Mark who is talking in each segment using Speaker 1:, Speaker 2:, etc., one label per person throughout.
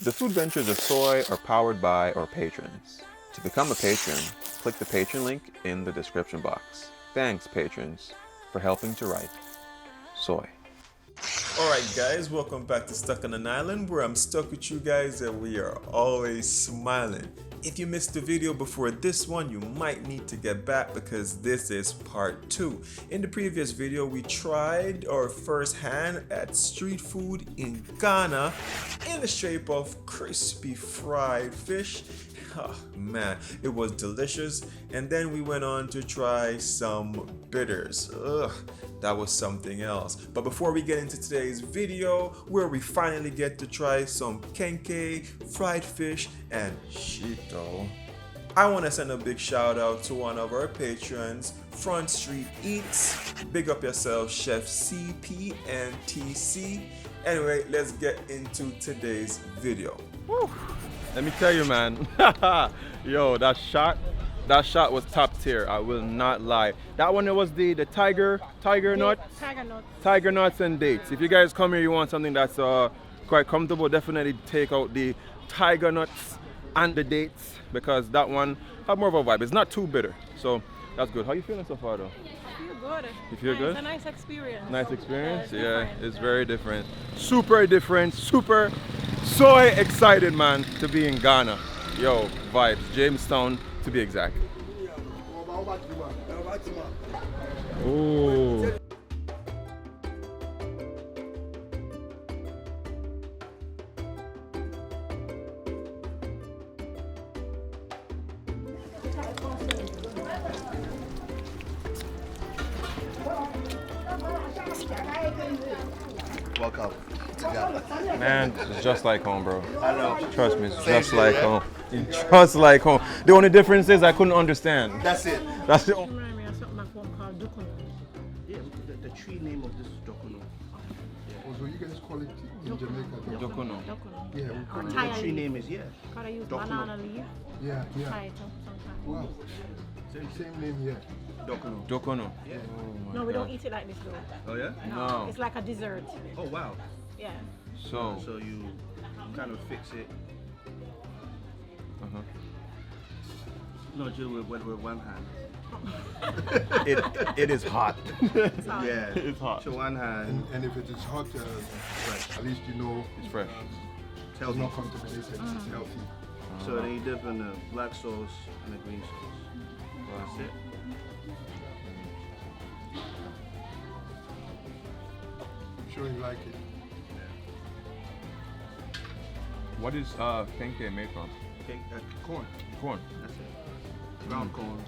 Speaker 1: The food ventures of Soai are powered by our patrons. To become a patron, click the patron link in the description box. Thanks, patrons, for helping to write Soai. Alright guys, welcome back to Stuck on an Island, where I'm stuck with you guys and we are always smiling. If you missed the video before this one, you might need to get back because this is part 2. In the previous video, we tried our first hand at street food in Ghana in the shape of crispy fried fish. Oh man, it was delicious. And then we went on to try some bitters. Ugh, that was something else. But before we get into today's video, where we finally get to try some Kenkey, fried fish, and shito, I want to send a big shout out to one of our patrons, Front Street Eats. Big up yourself, Chef CP and TC. Anyway, let's get into today's video.
Speaker 2: Woo. Let me tell you, man. Yo, that shot was top tier. I will not lie. That one, it was the tiger nuts. Tiger nuts and dates. If you guys come here, you want something that's quite comfortable, definitely take out the tiger nuts and the dates, because that one have more of a vibe. It's not too bitter, so that's good. How you feeling so far, though?
Speaker 3: I feel good.
Speaker 2: You feel good?
Speaker 3: It's a nice experience.
Speaker 2: Nice experience?
Speaker 3: Yeah,
Speaker 2: It's very different. Super different. Super. So excited, man, to be in Ghana. Yo, vibes. James Town, to be exact. Ooh.
Speaker 4: Welcome to Ghana.
Speaker 2: Man, it's just like home, bro.
Speaker 4: I know.
Speaker 2: Trust me, it's
Speaker 4: Same
Speaker 2: just
Speaker 4: here,
Speaker 2: like
Speaker 4: yeah.
Speaker 2: home. It's just like home. The only difference is I couldn't understand.
Speaker 4: That's it.
Speaker 2: That's the
Speaker 3: It reminds me of something back home called Dukono.
Speaker 4: Yeah, the tree name of this is Dokono.
Speaker 5: Oh, so you guys call it in Jamaica?
Speaker 2: Dokono.
Speaker 3: Dukono.
Speaker 5: Yeah, we
Speaker 3: Or
Speaker 5: call it.
Speaker 3: Thai
Speaker 4: The tree
Speaker 3: leaf.
Speaker 4: name is, yeah.
Speaker 3: Gotta use
Speaker 4: Dukono.
Speaker 3: banana leaf.
Speaker 5: Yeah,
Speaker 3: Tie
Speaker 5: yeah.
Speaker 3: it up sometimes.
Speaker 5: Wow. Same name here.
Speaker 4: Dokono.
Speaker 2: Dokono.
Speaker 4: Yeah.
Speaker 3: No, we don't eat it like this though.
Speaker 4: Oh, yeah?
Speaker 2: No.
Speaker 3: It's like a dessert.
Speaker 4: Oh, wow.
Speaker 3: Yeah.
Speaker 2: So,
Speaker 4: So you kind of fix it.
Speaker 2: uh-huh.
Speaker 4: No, just with one hand.
Speaker 2: It is hot.
Speaker 3: Sorry.
Speaker 4: Yeah.
Speaker 2: It's hot.
Speaker 4: So one hand.
Speaker 5: And if it is hot, at least you know
Speaker 2: It's fresh.
Speaker 4: Tells
Speaker 5: it's
Speaker 4: me.
Speaker 5: not contaminated, it's healthy.
Speaker 4: So then you dip in the black sauce and the green sauce. That's it.
Speaker 5: I'm sure you like it.
Speaker 2: What is Kenkey made from?
Speaker 4: Okay, corn.
Speaker 2: Corn.
Speaker 4: That's it. Ground corn.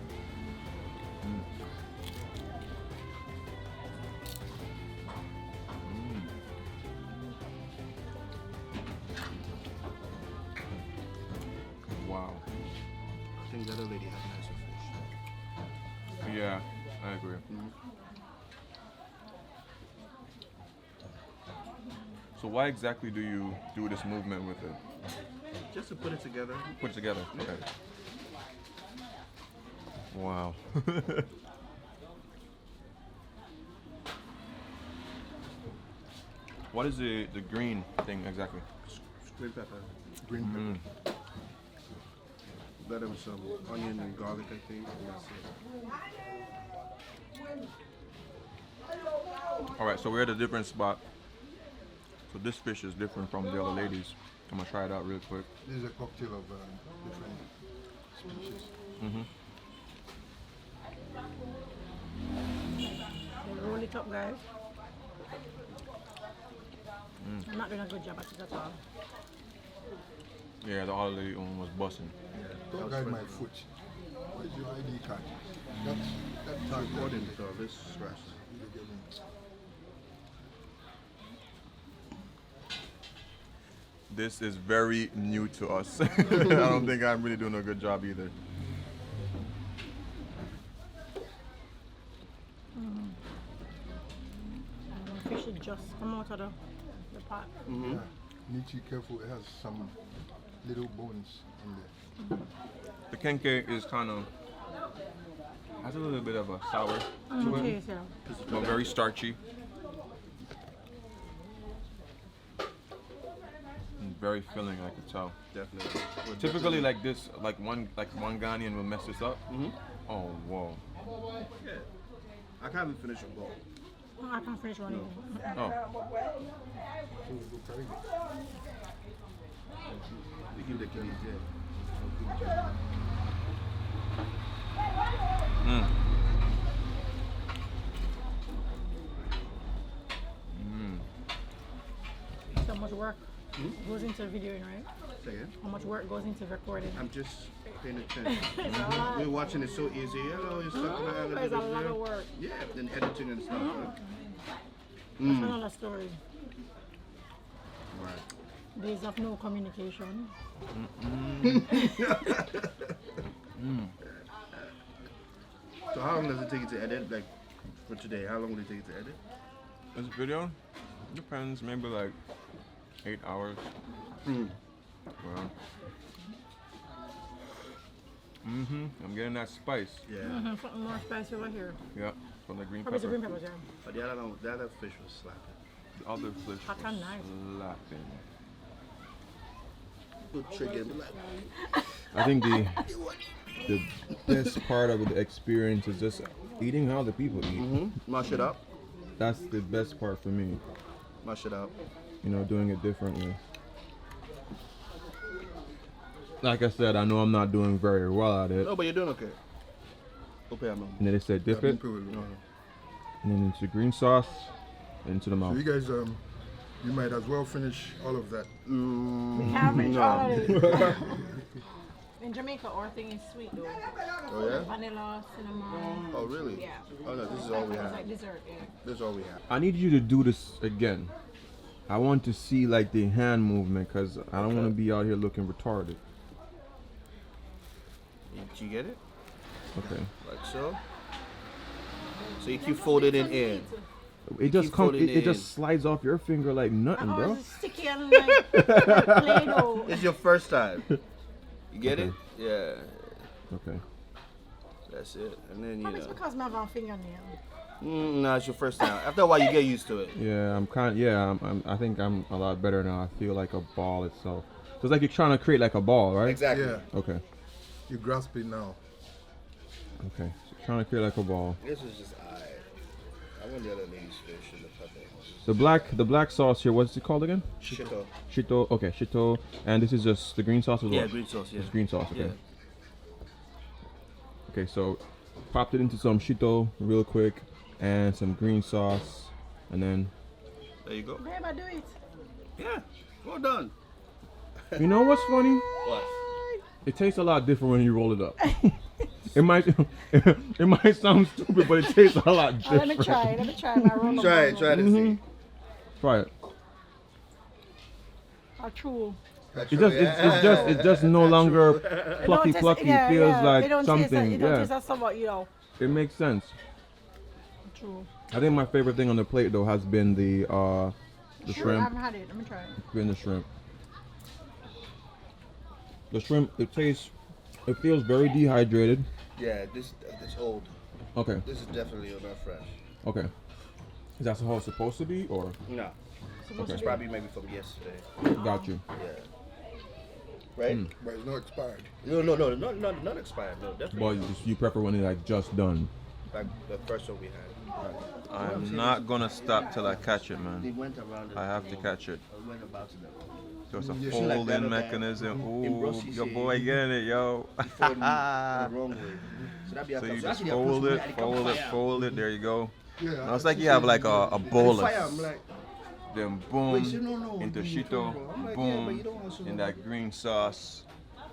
Speaker 2: Wow.
Speaker 4: I think that other lady has nicer fish.
Speaker 2: Yeah, I agree. So why exactly do you do this movement with it?
Speaker 4: Just to put it together.
Speaker 2: Put it together. Okay. Wow. What is the green thing exactly?
Speaker 4: Green pepper.
Speaker 5: Green pepper.
Speaker 4: Better with some onion and garlic, I think. And that's it.
Speaker 2: All right, so we're at a different spot. So this fish is different from the other ladies. I'm gonna try it out real quick.
Speaker 5: This is a cocktail of different species.
Speaker 3: They roll it up, guys. I'm not doing a good job at it at all.
Speaker 2: Yeah, the other lady one was busting.
Speaker 5: Don't guide my foot. Where's your ID card? That's
Speaker 4: Recording service. Scratch.
Speaker 2: This is very new to us. I don't think I'm really doing a good job either.
Speaker 3: Fish should just come out of the pot.
Speaker 5: Yeah. Need to be careful. It has some little bones in there.
Speaker 2: The Kenkey is kind of has a little bit of a sour to it,
Speaker 3: Taste, yeah.
Speaker 2: but very starchy. very filling, I could tell.
Speaker 4: Definitely.
Speaker 2: Typically like this, like one Ghanaian will mess this up. Oh, whoa.
Speaker 4: Yeah. I can't even finish a bowl.
Speaker 3: I can't finish one either.
Speaker 2: Oh.
Speaker 4: You give the keys, yeah.
Speaker 3: So much work goes into videoing, right?
Speaker 4: Say again?
Speaker 3: How much work goes into recording?
Speaker 4: I'm just paying attention.
Speaker 3: It's a lot.
Speaker 4: We're watching it so easy. Hello, you're stuck in the island.
Speaker 3: It's a lot of work.
Speaker 4: Yeah, then editing and stuff. Right?
Speaker 3: That's another story.
Speaker 4: Right.
Speaker 3: Days of no communication.
Speaker 4: So how long does it take you to edit? Like for today, how long will it take you to edit?
Speaker 2: This video depends, maybe like 8 hours. Well, I'm getting that spice.
Speaker 4: Yeah.
Speaker 3: Something more spicy over here.
Speaker 2: Yeah, from the green
Speaker 3: Probably the
Speaker 2: pepper.
Speaker 3: green peppers, yeah.
Speaker 4: But the other fish was slapping.
Speaker 2: The other fish
Speaker 3: Hot and nice.
Speaker 2: slapping.
Speaker 4: Good trigger. Like,
Speaker 2: I think the best part of the experience is just eating how the people eat.
Speaker 4: mash it up.
Speaker 2: That's the best part for me.
Speaker 4: Mash it up.
Speaker 2: You know, doing it differently. Like I said, I know I'm not doing very well at it.
Speaker 4: No, but you're doing okay. Okay, I'm
Speaker 2: And then they said dip it,
Speaker 4: no.
Speaker 2: and then into green sauce, into the
Speaker 5: So
Speaker 2: mouth.
Speaker 5: you guys, you might as well finish all of that.
Speaker 3: Can't finish all of it. In Jamaica, our thing is sweet though.
Speaker 4: Oh yeah?
Speaker 3: Vanilla, cinnamon.
Speaker 4: Oh really?
Speaker 3: Yeah.
Speaker 4: Oh no, this is all we
Speaker 3: It's
Speaker 4: have.
Speaker 3: like dessert, yeah.
Speaker 4: This is all we have.
Speaker 2: I need you to do this again. I want to see like the hand movement because I don't want to be out here looking retarded.
Speaker 4: Did you get it?
Speaker 2: Okay.
Speaker 4: Like so. So you keep folding it in.
Speaker 2: It just
Speaker 4: keep
Speaker 2: comes.
Speaker 4: folding
Speaker 2: It
Speaker 4: it
Speaker 2: just
Speaker 4: in.
Speaker 2: slides off your finger like nothing,
Speaker 3: Oh,
Speaker 2: bro.
Speaker 3: it's sticky and like Play-Doh.
Speaker 4: It's your first time. You get
Speaker 2: Okay.
Speaker 4: it? Yeah.
Speaker 2: Okay.
Speaker 4: That's it. And then you
Speaker 3: Probably it's
Speaker 4: know.
Speaker 3: because I have a fingernail.
Speaker 4: No, it's your first time. After a while, you get used to it.
Speaker 2: Yeah, I'm kind. Yeah, I think I'm a lot better now. I feel like a ball itself. So it's like you're trying to create like a ball, right?
Speaker 4: Exactly.
Speaker 5: Yeah,
Speaker 2: Okay.
Speaker 5: you grasp it now.
Speaker 2: Okay. So trying to create like a ball.
Speaker 4: This is just I want the other lady's fish in the pepper.
Speaker 2: The black sauce here. What's it called again?
Speaker 4: Shito.
Speaker 2: Shito. Okay, shito. And this is just the green sauce as well.
Speaker 4: Yeah, green sauce. Yeah.
Speaker 2: It's green sauce. Okay.
Speaker 4: Yeah.
Speaker 2: Okay, so popped it into some shito real quick and some green sauce, and then
Speaker 4: There you go.
Speaker 3: Babe, I do it.
Speaker 4: Yeah. Well done.
Speaker 2: you know what's funny?
Speaker 4: What?
Speaker 2: It tastes a lot different when you roll it up. It might it might sound stupid, but it tastes a lot
Speaker 3: Oh,
Speaker 2: different.
Speaker 3: let me try. Let me try my roll.
Speaker 4: Try it. Try to see.
Speaker 2: Try it.
Speaker 3: True.
Speaker 2: It's just no longer plucky. It feels like
Speaker 3: It don't
Speaker 2: something.
Speaker 3: Taste, it don't
Speaker 2: Yeah,
Speaker 3: taste like somewhat, you know.
Speaker 2: it makes sense.
Speaker 3: True.
Speaker 2: I think my favorite thing on the plate though has been the
Speaker 3: Sure, I
Speaker 2: shrimp.
Speaker 3: haven't had it. Let me try it.
Speaker 2: Been the shrimp. The shrimp, it feels very dehydrated.
Speaker 4: Yeah, this old.
Speaker 2: Okay,
Speaker 4: This is definitely not fresh.
Speaker 2: okay. Is that how it's supposed to be, or
Speaker 4: No.
Speaker 3: Supposed
Speaker 2: Okay.
Speaker 3: to be-
Speaker 4: Probably maybe from yesterday.
Speaker 2: got you?
Speaker 4: Yeah. Right?
Speaker 5: But it's not expired.
Speaker 4: No, not expired. No, definitely.
Speaker 2: Well, you prefer when it's like just done.
Speaker 4: Like the first one we had.
Speaker 1: I'm not gonna stop till I catch it,
Speaker 4: They
Speaker 1: man.
Speaker 4: went around.
Speaker 1: I have to catch it.
Speaker 4: Went about to them.
Speaker 1: So it's a
Speaker 5: Yeah.
Speaker 4: Like that,
Speaker 1: folding
Speaker 4: okay.
Speaker 1: mechanism.
Speaker 4: In
Speaker 1: Ooh,
Speaker 4: Brussels,
Speaker 1: your
Speaker 4: yeah,
Speaker 1: boy
Speaker 4: you-
Speaker 1: getting it, yo.
Speaker 4: You fold it the wrong way. So that be
Speaker 1: So you just
Speaker 4: actually,
Speaker 1: fold
Speaker 4: approach
Speaker 1: it,
Speaker 4: me, I
Speaker 1: fold it,
Speaker 4: fire.
Speaker 1: fold it. There you go.
Speaker 5: Yeah.
Speaker 1: Now it's like you have like a bolus.
Speaker 4: Fire, I'm like,
Speaker 1: Then
Speaker 4: wait,
Speaker 1: boom
Speaker 4: so no,
Speaker 1: into
Speaker 4: you
Speaker 1: shito,
Speaker 4: fold it. I'm like, yeah, but
Speaker 1: boom
Speaker 4: you don't want to
Speaker 1: in that green sauce.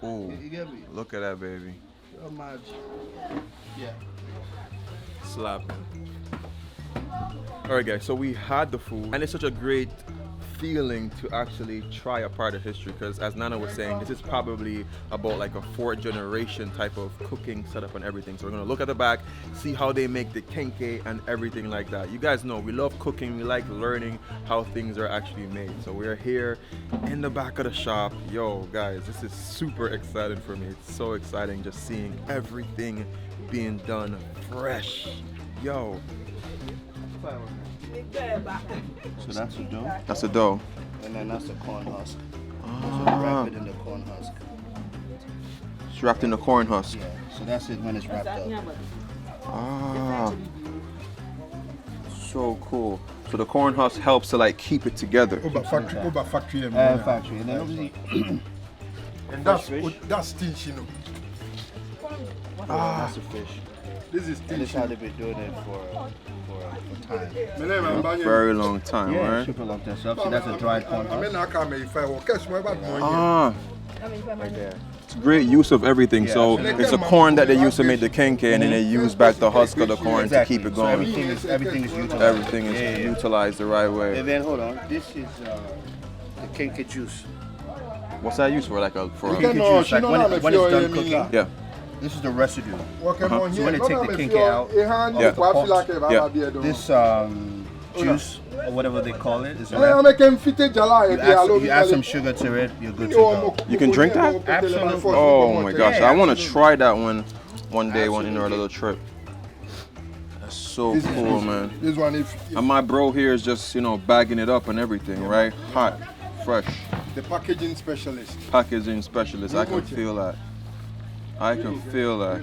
Speaker 1: Ooh,
Speaker 4: You get me?
Speaker 1: look at that baby.
Speaker 4: So much. Yeah.
Speaker 1: Slapping.
Speaker 2: All right, guys. So we had the food, and it's such a great feeling to actually try a part of history. Because as Nana was saying, this is probably about like a 4th generation type of cooking setup and everything. So we're gonna look at the back, see how they make the kenkey and everything like that. You guys know we love cooking. We like learning how things are actually made. So we're here in the back of the shop. Yo, guys, this is super exciting for me. It's so exciting just seeing everything being done fresh. Yo.
Speaker 4: So that's the dough,
Speaker 1: That's the dough.
Speaker 4: and then that's the corn husk. So wrap it in the corn husk.
Speaker 1: It's wrapped in the corn husk.
Speaker 4: Yeah, so that's it when it's wrapped up.
Speaker 1: Ah, so cool. So the corn husk helps to like keep it together.
Speaker 5: Over factory.
Speaker 4: Factory, and then obviously,
Speaker 5: And that's stinch, you know.
Speaker 4: that's a fish.
Speaker 5: This is
Speaker 4: And this
Speaker 5: stinch.
Speaker 4: how they've been doing it for time.
Speaker 1: Very long time,
Speaker 4: Yeah,
Speaker 1: right?
Speaker 4: super long time. So obviously that's a dried corn
Speaker 5: I mean,
Speaker 4: husk.
Speaker 5: I can't make if I walk. Catch my bad boy.
Speaker 1: Ah,
Speaker 4: Right there.
Speaker 1: it's great use of everything.
Speaker 4: Yeah,
Speaker 1: So
Speaker 4: absolutely.
Speaker 1: it's a corn that they used to make the kenkey, and then they use back the husk of the corn
Speaker 4: Exactly.
Speaker 1: to keep it
Speaker 4: So
Speaker 1: going.
Speaker 4: everything is utilized.
Speaker 1: Everything is utilized the right way.
Speaker 4: And then hold on, this is the kenkey juice.
Speaker 1: What's that used for? Like a
Speaker 4: Kenkey
Speaker 5: No,
Speaker 4: juice,
Speaker 5: she
Speaker 4: like
Speaker 5: don't
Speaker 4: when,
Speaker 5: have
Speaker 4: it,
Speaker 5: a
Speaker 4: when it's
Speaker 5: few,
Speaker 4: done
Speaker 5: I mean,
Speaker 4: cooking,
Speaker 1: yeah.
Speaker 4: this is the residue.
Speaker 5: So
Speaker 4: So when they take the kenkey out,
Speaker 1: Yeah.
Speaker 4: this juice or whatever they call it is
Speaker 5: I
Speaker 4: left.
Speaker 5: make him fit it,
Speaker 4: You add some sugar to it, you're good to go.
Speaker 1: You can drink that?
Speaker 4: Absolutely.
Speaker 1: Oh my gosh,
Speaker 4: Yeah,
Speaker 1: I want to
Speaker 4: absolutely.
Speaker 1: try that one day in our little trip. That's so cool, man.
Speaker 5: This one, if
Speaker 1: And my bro here is just, bagging it up and everything, right? Hot, fresh,
Speaker 5: the packaging specialist.
Speaker 1: packaging specialist. I can feel that. I can feel that.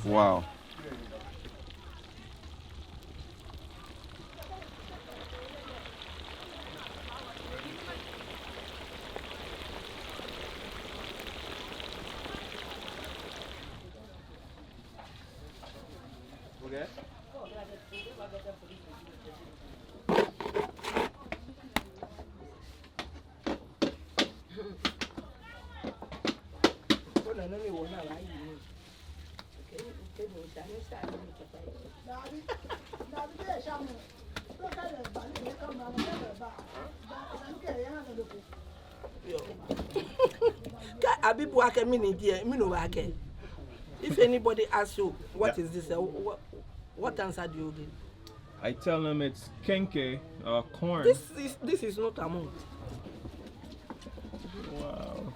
Speaker 1: Wow.
Speaker 6: If anybody asks you what is this, what answer do you give?
Speaker 2: I tell them it's kenkey, corn.
Speaker 6: This is not amount.
Speaker 2: Wow.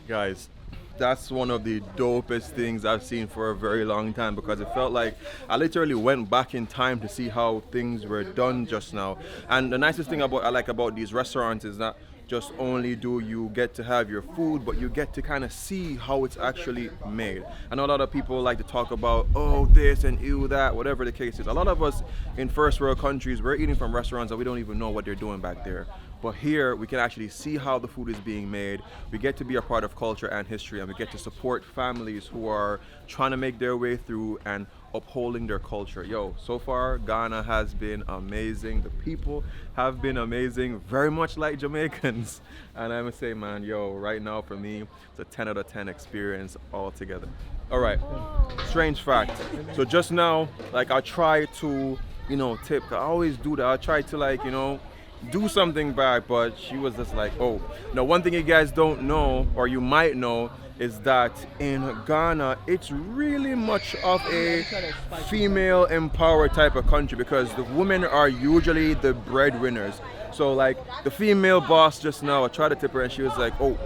Speaker 2: Guys, that's one of the dopest things I've seen for a very long time, because it felt like I literally went back in time to see how things were done just now. And the nicest thing I like about these restaurants is that just only do you get to have your food, but you get to kind of see how it's actually made. I know a lot of people like to talk about, oh, this and ew that, whatever the case is. A lot of us in first world countries, we're eating from restaurants that we don't even know what they're doing back there. But here we can actually see how the food is being made. We get to be a part of culture and history, and we get to support families who are trying to make their way through and upholding their culture. Yo, so far Ghana has been amazing. The people have been amazing, very much like Jamaicans. And I'm gonna say, man, yo, right now for me, it's a 10 out of 10 experience altogether. All right, strange fact. So just now, like, I try to, tip. I always do that. I try to, do something back, but she was just like, oh. Now, one thing you guys don't know, or you might know, is that in Ghana, it's really much of a female empowered type of country, because the women are usually the breadwinners. So like the female boss just now, I tried to tip her and she was like, oh.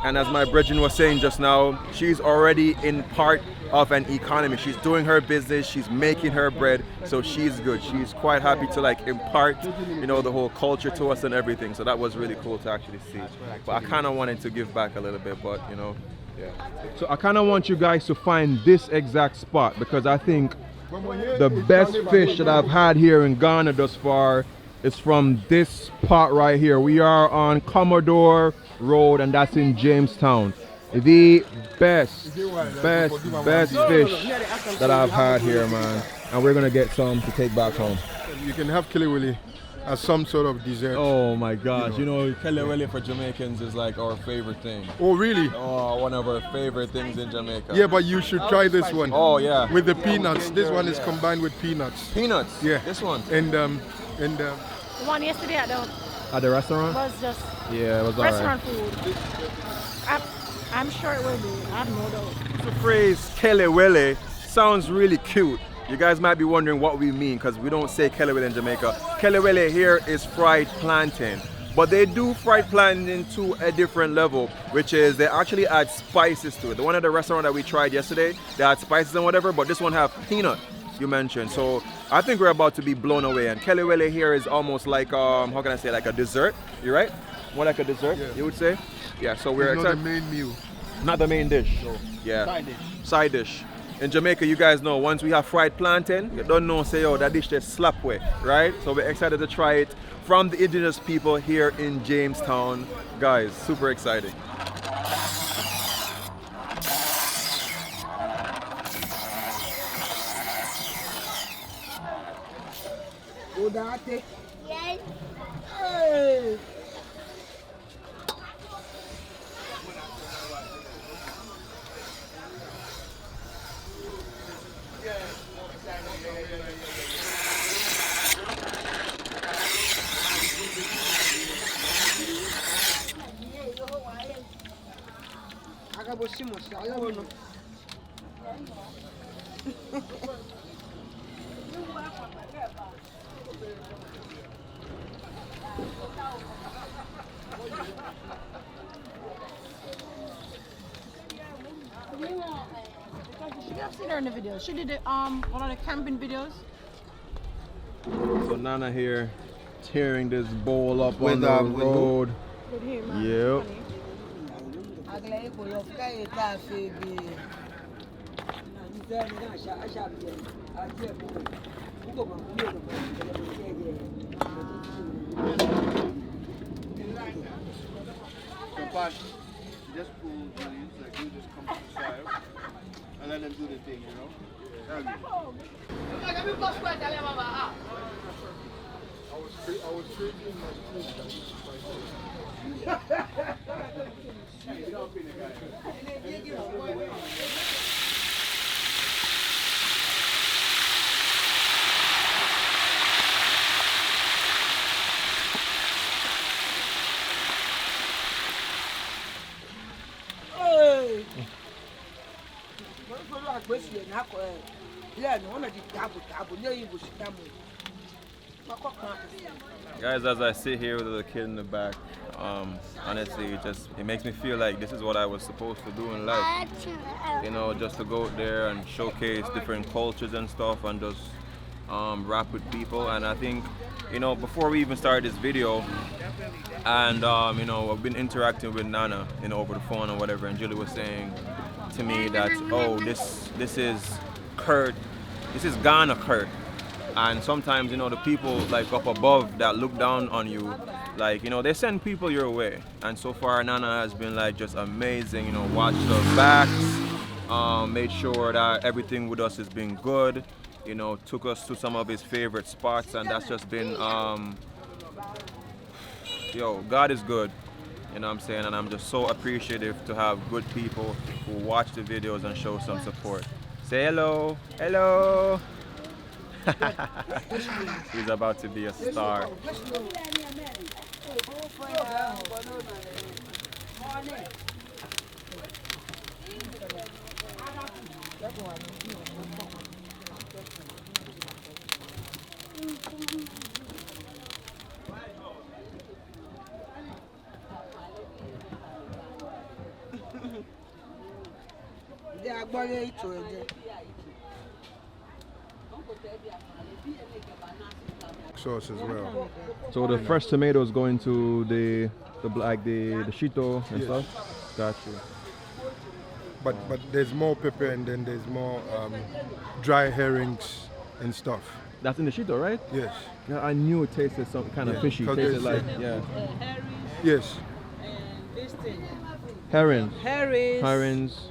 Speaker 2: And as my brethren was saying just now, she's already in part of an economy. She's doing her business, she's making her bread, so she's good. She's quite happy to like impart, the whole culture to us and everything. So that was really cool to actually see. But I kind of wanted to give back a little bit, but yeah. So I kind of want you guys to find this exact spot, because I think the best fish that I've had here in Ghana thus far is from this spot right here. We are on Commodore Road, and that's in James Town. The best fish that I've had here, man. And we're gonna get some to take back home.
Speaker 5: You can have Kelewele as some sort of dessert.
Speaker 2: Oh my gosh, Kelewele for Jamaicans is like our favorite thing.
Speaker 5: Oh, really?
Speaker 2: Oh, one of our favorite things in Jamaica.
Speaker 5: Yeah, but you should try this one.
Speaker 2: Oh yeah.
Speaker 5: With the peanuts. This one is combined with peanuts.
Speaker 2: Peanuts?
Speaker 5: Yeah.
Speaker 2: This one?
Speaker 5: And
Speaker 3: The one yesterday at
Speaker 2: the restaurant?
Speaker 3: was just
Speaker 2: Yeah, it was alright.
Speaker 3: restaurant food. I'm sure it will be. I have no doubt.
Speaker 2: The phrase Kelewele sounds really cute. You guys might be wondering what we mean, because we don't say Kelewele in Jamaica. Kelewele here is fried plantain. But they do fried plantain to a different level, which is they actually add spices to it. The one at the restaurant that we tried yesterday, they had spices and whatever, but this one have peanut, you mentioned. So I think we're about to be blown away. And Kelewele here is almost like, how can I say, like a dessert, you right? More like a dessert, you would say? Yeah, so we're
Speaker 5: It's not
Speaker 2: excited.
Speaker 5: the main meal.
Speaker 2: Not the main dish.
Speaker 5: No.
Speaker 2: Yeah.
Speaker 4: Side dish.
Speaker 2: Side dish. In Jamaica, you guys know, once we have fried plantain, you don't know, say, oh, that dish just slap way, right? So we're excited to try it from the indigenous people here in Jamestown. Guys, super exciting.
Speaker 6: Tuo Zaafi. Hey.
Speaker 3: I've seen her in the video. She did it, one of the camping videos.
Speaker 2: So Nana here tearing this bowl up
Speaker 4: With,
Speaker 2: on the
Speaker 4: with
Speaker 2: road.
Speaker 3: With him.
Speaker 2: Yep.
Speaker 4: So, but just cool, like you just come to the side and let them do the thing, you know? Tell me.
Speaker 5: I was trading my food.
Speaker 6: Hey.
Speaker 2: Guys, as I sit here with the kid in the back, honestly, it makes me feel like this is what I was supposed to do in life. You know, just to go out there and showcase different cultures and stuff and just rap with people. And I think, you know, before we even started this video, and you know, I've been interacting with Nana, you know, over the phone or whatever, and Julie was saying to me that, oh, this is Kurt, this is Ghana Kurt. And sometimes, you know, the people like up above that look down on you, like, you know, they send people your way. And so far Nana has been like just amazing, you know, watched the backs, made sure that everything with us has been good, you know, took us to some of his favorite spots, and that's just been yo, God is good, you know what I'm saying, and I'm just so appreciative to have good people who watch the videos and show some support. Say hello, hello. He's about to be a star.
Speaker 5: Sauce as well.
Speaker 2: So the fresh tomatoes going to the shito and
Speaker 5: Yes.
Speaker 2: stuff. Got you.
Speaker 5: But there's more pepper and then there's more dry herrings and stuff.
Speaker 2: That's in the shito, right?
Speaker 5: Yes.
Speaker 2: Yeah, I knew it tasted some kind of
Speaker 5: Yeah,
Speaker 2: fishy.
Speaker 5: 'cause
Speaker 2: Tasted
Speaker 5: there's,
Speaker 2: like
Speaker 5: Yes.
Speaker 6: This thing.
Speaker 2: herring,
Speaker 6: Herrings,
Speaker 2: herrings.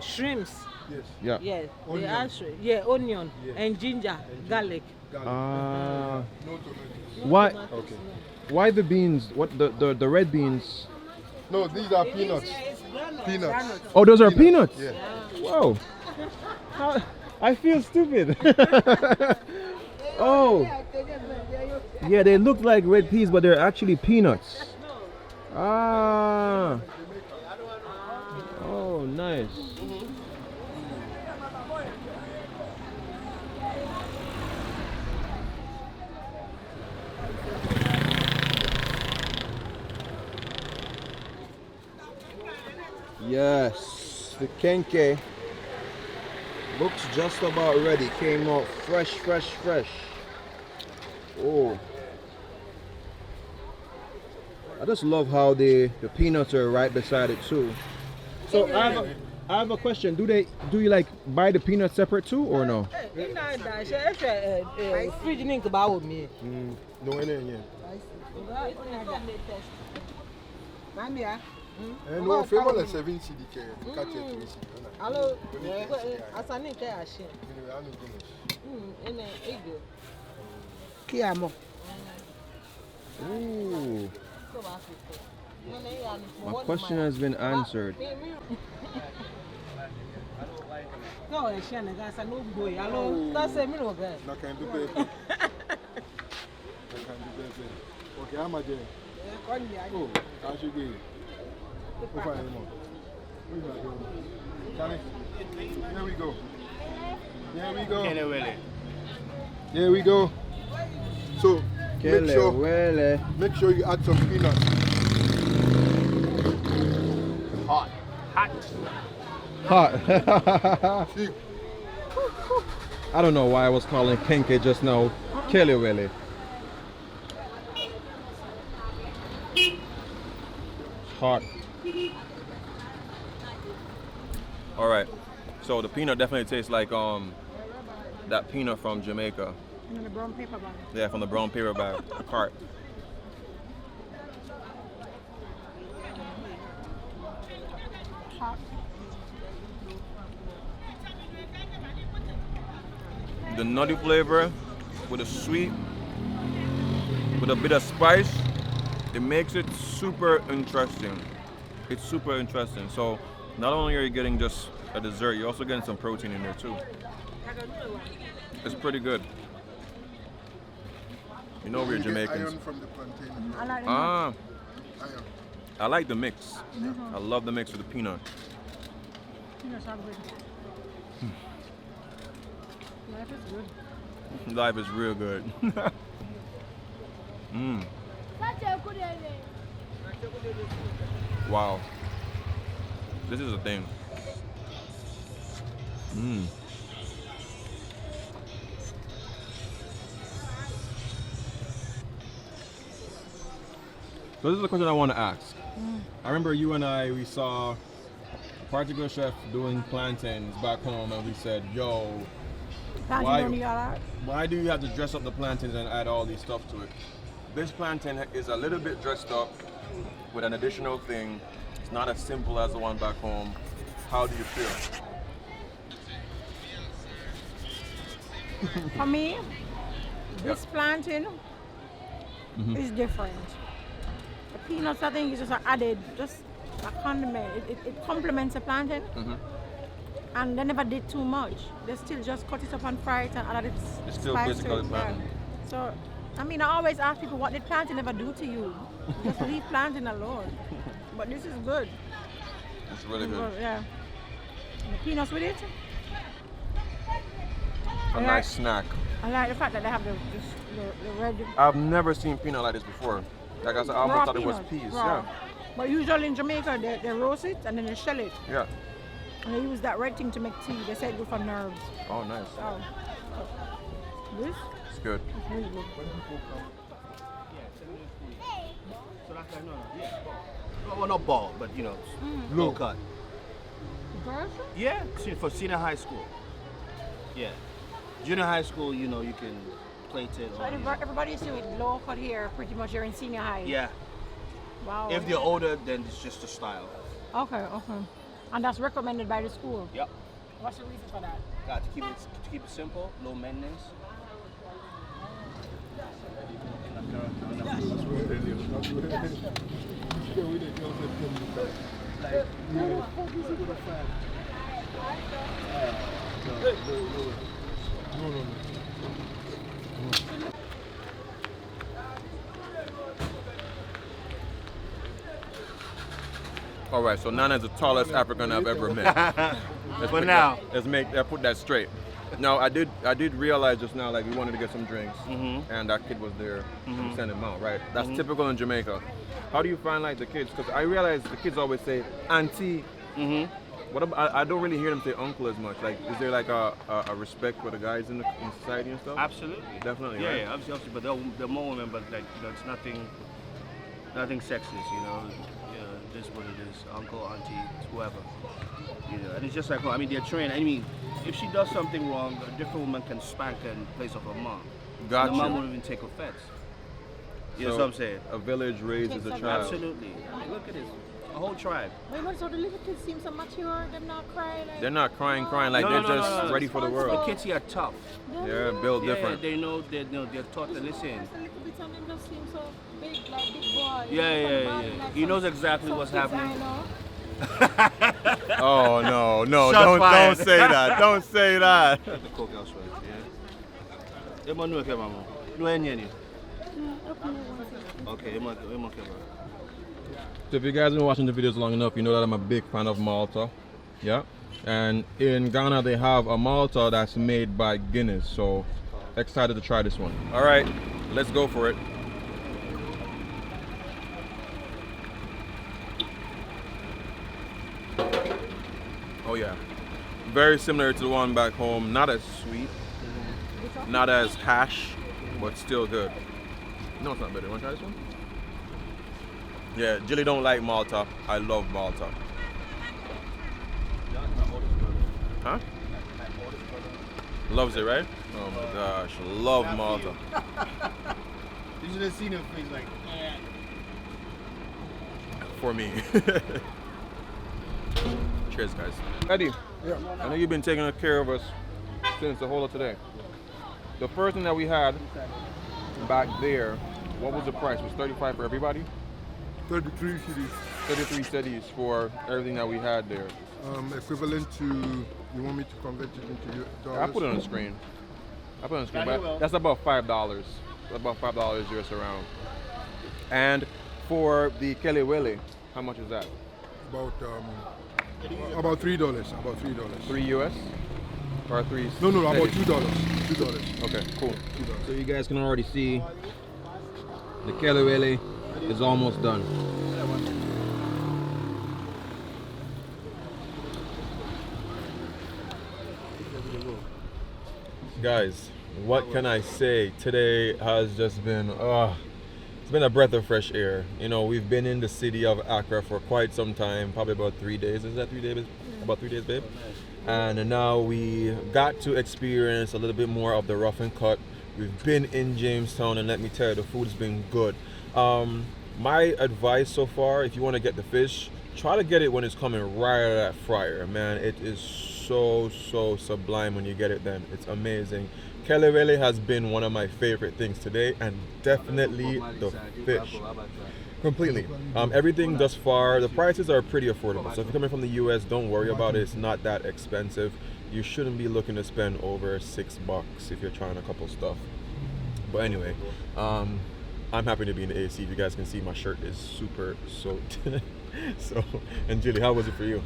Speaker 6: shrimps.
Speaker 5: Yes.
Speaker 2: Yeah.
Speaker 6: Yeah,
Speaker 5: Onion.
Speaker 6: they are shrimp. Yeah, onion
Speaker 5: Yeah.
Speaker 6: and ginger, garlic.
Speaker 2: Ah.
Speaker 5: No tomato.
Speaker 2: Why?
Speaker 5: Okay.
Speaker 2: Why the beans? What the red beans?
Speaker 5: No, these are peanuts. Peanuts.
Speaker 2: Oh, those are peanuts.
Speaker 5: Yeah.
Speaker 2: Whoa. I feel stupid. Oh. Yeah, they look like red peas, but they're actually peanuts. Ah. Oh, nice. Yes, the Kenkey looks just about ready. Came out fresh. Oh. I just love how the peanuts are right beside it too. So I have a question. Do you like buy the peanuts separate too or no?
Speaker 5: No, any. And no, favor like 7 CDK. Catch it.
Speaker 6: Hello. Asanike ashe. Kiamo.
Speaker 2: Ooh. My question has been answered.
Speaker 6: No, I can't. No boy. Hello. That's a minute.
Speaker 5: No can do better. Okay, I'm a day. Oh, I should be. Here we go.
Speaker 4: Kelewele.
Speaker 5: Here we go. So make sure you add some peanuts.
Speaker 2: Hot.
Speaker 5: See,
Speaker 2: I don't know why I was calling Kenkey just now Kelewele. Hot. All right, so the peanut definitely tastes like that peanut from Jamaica.
Speaker 3: And the brown paper bag.
Speaker 2: Yeah, from the brown paper bag, the cart.
Speaker 3: Hot.
Speaker 2: The nutty flavor with a sweet, with a bit of spice, it makes it super interesting. It's super interesting. So not only are you getting just a dessert, you're also getting some protein in there too. It's pretty good. You know we're
Speaker 5: you get
Speaker 2: Jamaicans.
Speaker 5: iron from the plantain.
Speaker 3: I like
Speaker 5: Iron.
Speaker 2: I like the mix. I love the mix with the peanut.
Speaker 3: peanuts are good. Life is good.
Speaker 2: Life is real good. Wow. This is a thing. So this is a question I want to ask. I remember you and we saw a particular chef doing plantains back home and we said, yo, why do you have to dress up the plantains and add all these stuff to it? This plantain is a little bit dressed up with an additional thing. It's not as simple as the one back home. How do you feel?
Speaker 3: For me, this plantain is different. The peanuts, I think, is just added, just a condiment. It complements the plantain. And they never did too much. They still just cut it up and fry it and add it.
Speaker 2: It's still
Speaker 3: spice
Speaker 2: basically
Speaker 3: to it.
Speaker 2: plantain.
Speaker 3: Yeah. So, I mean, I always ask people, what did plantain ever do to you? Just leave plantain alone. But this is good.
Speaker 2: It's really good.
Speaker 3: Yeah. And the peanuts with it.
Speaker 2: A nice snack.
Speaker 3: I like the fact that they have the red.
Speaker 2: I've never seen peanut like this before. Like I said, I almost
Speaker 3: raw
Speaker 2: thought it was
Speaker 3: peanuts,
Speaker 2: peas.
Speaker 3: raw.
Speaker 2: Yeah.
Speaker 3: But usually in Jamaica, they roast it and then they shell it.
Speaker 2: Yeah.
Speaker 3: And they use that red thing to make tea. They say it's good for nerves.
Speaker 2: Oh, nice.
Speaker 3: Oh. This
Speaker 2: It's good.
Speaker 3: is really good.
Speaker 4: Well, not bald, but you know, low cut.
Speaker 3: Girls?
Speaker 4: Yeah, for senior high school. Yeah. Junior high school, you know, you can plate it.
Speaker 3: So everybody used to do it low cut here pretty much you're in senior high.
Speaker 4: Yeah.
Speaker 3: Wow.
Speaker 4: If they're older, then it's just a style.
Speaker 3: Okay. And that's recommended by the school.
Speaker 4: Yep.
Speaker 3: What's the reason for that?
Speaker 4: To keep it simple, low maintenance.
Speaker 2: All right, so Nana's the tallest African I've ever met. Let's put that straight. Now I did realize just now, like we wanted to get some drinks, and that kid was there. We sent him out, right? That's typical in Jamaica. How do you find like the kids? Because I realize the kids always say auntie What about, I don't really hear them say uncle as much. Like, is there like a respect for the guys in society and stuff?
Speaker 7: Absolutely.
Speaker 2: Definitely,
Speaker 7: Yeah,
Speaker 2: right?
Speaker 7: yeah, obviously, but the more women, but like, you know, it's nothing sexist, you know. Yeah, this is what it is. Uncle, auntie, whoever. You know, and it's just like, well, I mean, they're trained. I mean, if she does something wrong, a different woman can spank her in place of her mom.
Speaker 2: Gotcha.
Speaker 7: The mom won't even take offense. You know what I'm saying?
Speaker 2: A village raises a child.
Speaker 7: Absolutely. I mean, look at this. A whole tribe.
Speaker 3: But so the little kids seem so mature, they're not crying. Like,
Speaker 2: They're not crying like
Speaker 7: No,
Speaker 2: they're
Speaker 7: no, no,
Speaker 2: just
Speaker 7: no, no.
Speaker 2: ready for the
Speaker 7: The
Speaker 2: world.
Speaker 7: kids here are tough.
Speaker 2: They're built different.
Speaker 7: Yeah, they know, they're taught to listen.
Speaker 3: Just a little bit and them just seem so big, like big boy.
Speaker 7: Yeah. He knows exactly what's happening.
Speaker 3: I know.
Speaker 2: Oh no,
Speaker 7: Shots
Speaker 2: don't
Speaker 7: fired.
Speaker 2: say that. Don't say that.
Speaker 7: The cook elsewhere, yeah. Ema no ke mama. No any. Okay, ema ke ba.
Speaker 2: So if you guys have been watching the videos long enough, you know that I'm a big fan of Malta. Yeah. And in Ghana they have a Malta that's made by Guinness. So excited to try this one. All right, let's go for it. Oh yeah, very similar to the one back home. Not as sweet, not as hash, but still good. No, it's not better. Want to try this one? Yeah, Jilly don't like Malta. I love Malta. Huh? Loves it, right? Oh my gosh, love Malta.
Speaker 4: You should have seen her face like,
Speaker 2: For me. Cheers, guys. Eddie,
Speaker 5: Yeah.
Speaker 2: I know you've been taking care of us since the whole of today. The first thing that we had back there, what was the price? Was 35 for everybody?
Speaker 5: 33 cities.
Speaker 2: 33 cedis for everything that we had there.
Speaker 5: Equivalent to, you want me to convert it into dollars?
Speaker 2: I put it on the screen. But that's about $5. About $5 US around. And for the Kelewele, how much is that?
Speaker 5: About $3. About $3.
Speaker 2: 3 US? Or 3?
Speaker 5: No, about
Speaker 2: cedis?
Speaker 5: $2.
Speaker 2: Okay, cool.
Speaker 5: $2.
Speaker 2: So you guys can already see the Kelewele is almost done. Guys, what can I say? Today has just been, it's been a breath of fresh air. You know, we've been in the city of Accra for quite some time, probably about 3 days. Is that 3 days? About 3 days, babe? And now we got to experience a little bit more of the rough and cut. We've been in James Town, and let me tell you, the food's been good. My advice so far, if you want to get the fish, try to get it when it's coming right out of that fryer, man. It is so sublime when you get it then. It's amazing. Kelewele has been one of my favorite things today, and definitely the fish. Completely. Everything thus far, the prices are pretty affordable. So if you're coming from the US, don't worry about it. It's not that expensive. You shouldn't be looking to spend over $6 if you're trying a couple stuff. But anyway, I'm happy to be in the AC. If you guys can see, my shirt is super soaked. So, and Julie, how was it for you?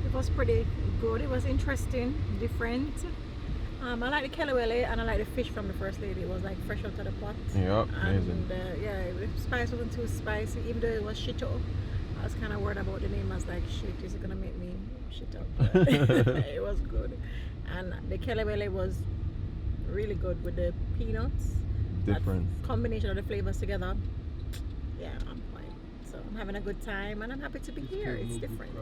Speaker 3: It was pretty good. It was interesting, different. I like the Kelewele and I like the fish from the First Lady. It was like fresh out of the pot.
Speaker 2: Yeah, amazing.
Speaker 3: And yeah, the spice wasn't too spicy, even though it was shit up. I was kind of worried about the name. I was like, shit, is it gonna make me shit up? It was good. And the Kelewele was really good with the peanuts.
Speaker 2: Different.
Speaker 3: That combination of the flavors together. Yeah, I'm fine. So I'm having a good time and I'm happy to be here. It's different.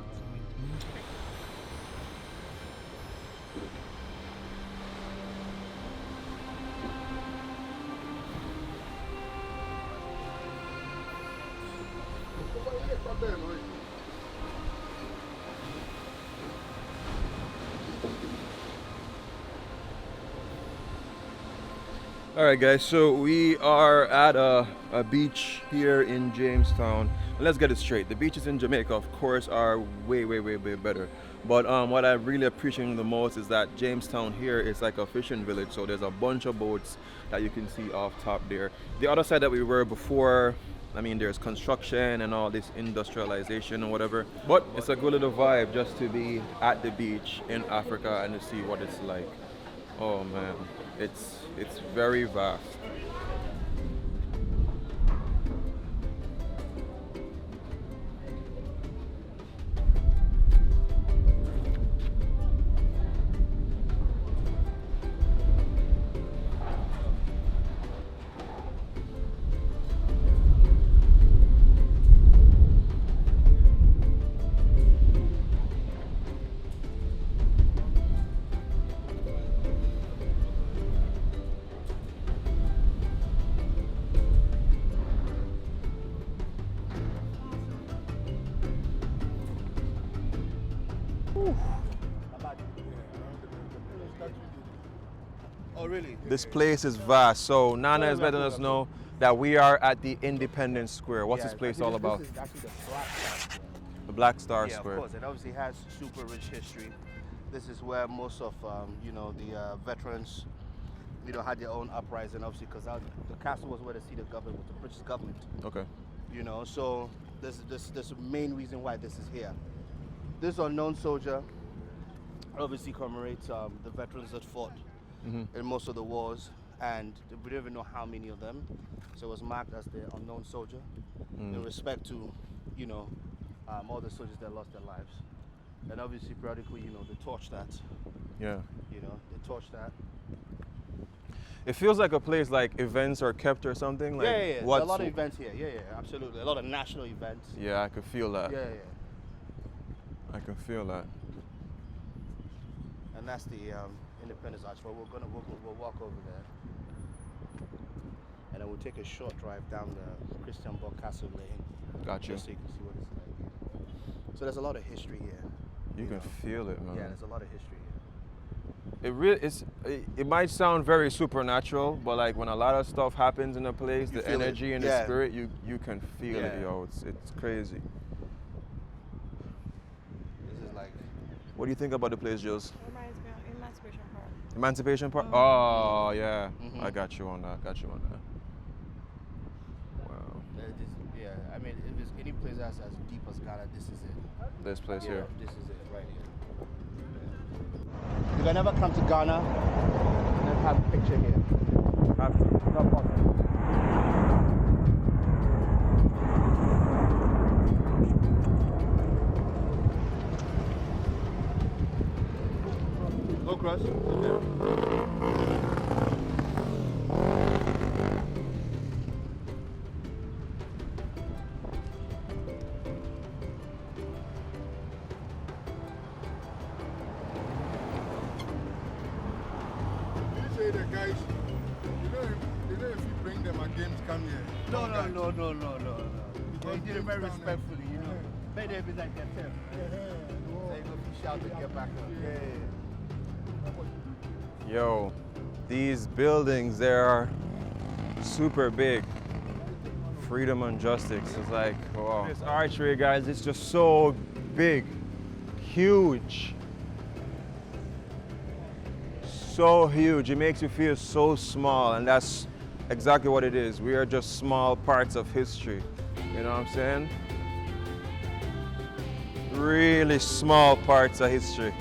Speaker 2: Alright guys, so we are at a beach here in Jamestown. And let's get it straight. The beaches in Jamaica, of course, are way better. But what I really appreciate the most is that Jamestown here is like a fishing village. So there's a bunch of boats that you can see off top there. The other side that we were before, I mean, there's construction and all this industrialization or whatever. But it's a good little vibe just to be at the beach in Africa and to see what it's like. Oh man, it's very vast.
Speaker 4: Oh, really?
Speaker 2: This place is vast. So Nana is letting us know that we are at the Independence Square. What's this place all about?
Speaker 4: This is actually the Black Star.
Speaker 2: The Black Star
Speaker 4: Yeah,
Speaker 2: Square.
Speaker 4: of course. It obviously has super rich history. This is where most of, you know, the veterans, you know, had their own uprising, obviously, because the castle was where the seat of government was, the British government.
Speaker 2: Okay.
Speaker 4: You know, so this is the main reason why this is here. This unknown soldier obviously commemorates the veterans that fought in most of the wars, and we don't even know how many of them. So it was marked as the unknown soldier in respect to, you know, all the soldiers that lost their lives. And obviously, periodically, you know, they torch that.
Speaker 2: Yeah.
Speaker 4: You know, they torch that.
Speaker 2: It feels like a place like events are kept or something. Like
Speaker 4: Yeah. There's a
Speaker 2: what's-
Speaker 4: lot of events here. Yeah, absolutely. A lot of national events.
Speaker 2: Yeah, I can feel that.
Speaker 4: Yeah.
Speaker 2: I can feel that.
Speaker 4: And that's the Independence Arch. But we'll walk over there, and then we'll take a short drive down the Christian Bock Castle Lane.
Speaker 2: Gotcha.
Speaker 4: Just so you can see what it's like. So there's a lot of history here.
Speaker 2: You can feel it, man.
Speaker 4: Yeah, there's a lot of history here.
Speaker 2: It might sound very supernatural, but like when a lot of stuff happens in a place,
Speaker 4: You
Speaker 2: the
Speaker 4: feel it.
Speaker 2: energy and the
Speaker 4: Yeah.
Speaker 2: spirit, you can feel it,
Speaker 4: Yeah.
Speaker 2: yo. It's crazy.
Speaker 4: This is like,
Speaker 2: What do you think about the place, Jules?
Speaker 3: Reminds me of Emancipation Park.
Speaker 2: Emancipation Park? Oh, yeah.
Speaker 4: Mhm.
Speaker 2: I got you on that. Wow.
Speaker 4: yeah. I mean, if there's any place that's as deep as Ghana, this is it.
Speaker 2: This place
Speaker 4: Yeah,
Speaker 2: here.
Speaker 4: this is it right here. You can never come to Ghana and then have a picture here.
Speaker 2: Have to.
Speaker 4: It's not possible. Go cross.
Speaker 5: You say the guys, you know if you bring them again to come here.
Speaker 4: No.
Speaker 5: Because
Speaker 4: They did it very
Speaker 5: James Town
Speaker 4: respectfully, you know.
Speaker 5: Yeah.
Speaker 4: Maybe they be like that too. They go be shout to get back up. Yeah.
Speaker 2: Yo, these buildings, they are super big. Freedom and justice. It's like, wow. This archery, guys, it's just so big, huge. So huge. It makes you feel so small, and that's exactly what it is. We are just small parts of history. You know what I'm saying? Really small parts of history.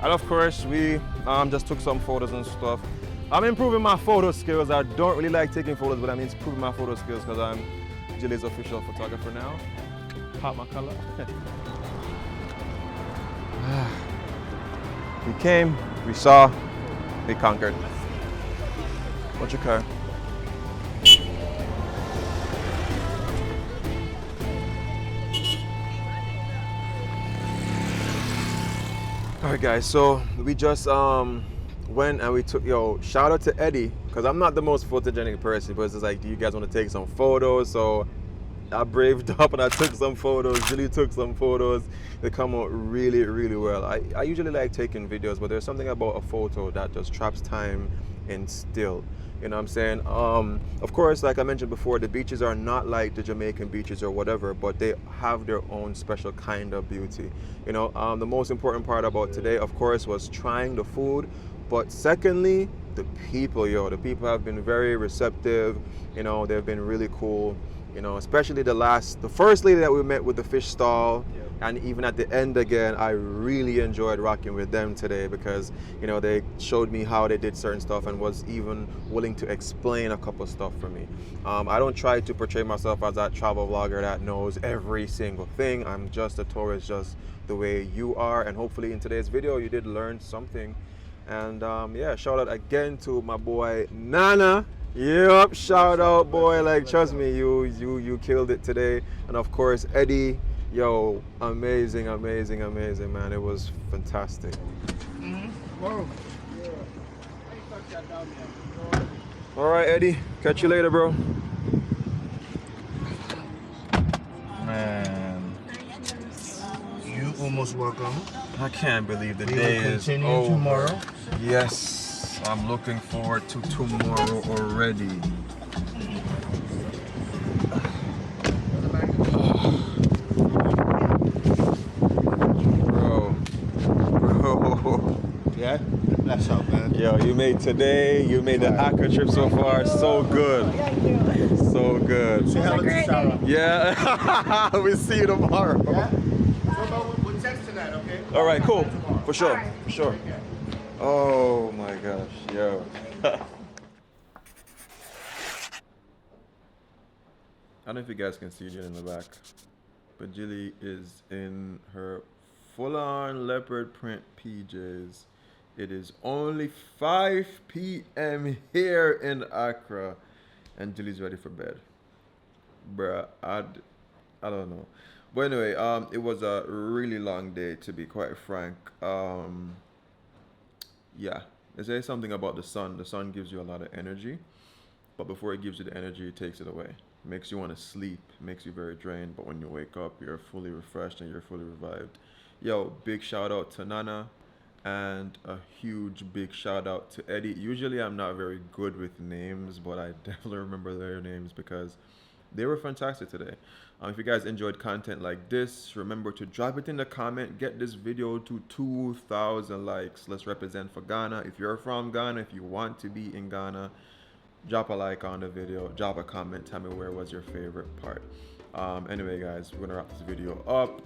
Speaker 2: And of course, we just took some photos and stuff. I'm improving my photo skills. I don't really like taking photos, but I'm improving my photo skills because I'm Jilly's official photographer now. Pop my color. We came, we saw, we conquered. What's your car? All right, guys, so we just went and we took, shout out to Eddie, because I'm not the most photogenic person, but it's just like, do you guys want to take some photos? So I braved up and I took some photos. Julie took some photos. They come out really, really well. I usually like taking videos, but there's something about a photo that just traps time in still. You know what I'm saying? Of course, like I mentioned before, the beaches are not like the Jamaican beaches or whatever, but they have their own special kind of beauty. You know, the most important part about today, of course, was trying the food. But secondly, the people, the people have been very receptive. You know, they've been really cool. You know, especially the first lady that we met with the fish stall, and even at the end again, I really enjoyed rocking with them today because, you know, they showed me how they did certain stuff and was even willing to explain a couple stuff for me. I don't try to portray myself as that travel vlogger that knows every single thing. I'm just a tourist, just the way you are, and hopefully in today's video you did learn something. And yeah, shout out again to my boy Nana. Yep, shout out, boy. Like, trust me, you killed it today. And of course, Eddie, yo, amazing, man. It was fantastic.
Speaker 5: Whoa.
Speaker 2: All right, Eddie, catch you later, bro.
Speaker 4: Man, you almost welcome.
Speaker 1: I can't believe the
Speaker 4: We
Speaker 1: day
Speaker 4: will
Speaker 1: is
Speaker 4: continue
Speaker 1: over.
Speaker 4: tomorrow.
Speaker 1: Yes, I'm looking forward to tomorrow already. Bro.
Speaker 4: Yeah? Bless up, man.
Speaker 1: Yo, you made the Accra trip so far so good. So good.
Speaker 4: Say hello to Sarah.
Speaker 1: Yeah. We'll see you tomorrow.
Speaker 4: Yeah? So we'll text tonight, okay?
Speaker 1: All right, cool. For sure. For sure. Oh my gosh, yo. I don't know if you guys can see Jill in the back, but Jilly is in her full-on leopard print PJs. It is only 5 p.m. here in Accra, and Jilly's ready for bed. Bruh, I don't know. But anyway, it was a really long day, to be quite frank. Yeah, they say something about the sun. The sun gives you a lot of energy, but before it gives you the energy, it takes it away. It makes you want to sleep, makes you very drained, but when you wake up, you're fully refreshed and you're fully revived. Yo, big shout out to Nana, and a huge big shout out to Eddie. Usually I'm not very good with names, but I definitely remember their names because they were fantastic today. If you guys enjoyed content like this, remember to drop it in the comment. Get this video to 2,000 likes. Let's represent for Ghana. If you're from Ghana, if you want to be in Ghana, drop a like on the video, drop a comment, tell me where was your favorite part. Anyway guys, we're gonna wrap this video up.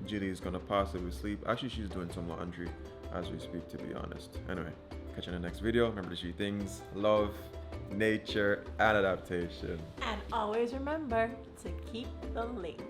Speaker 1: Jilly is gonna possibly sleep. Actually, she's doing some laundry as we speak, to be honest. Anyway, catch you in the next video. Remember the 3 things: love, nature, and adaptation.
Speaker 8: And always remember to keep the link.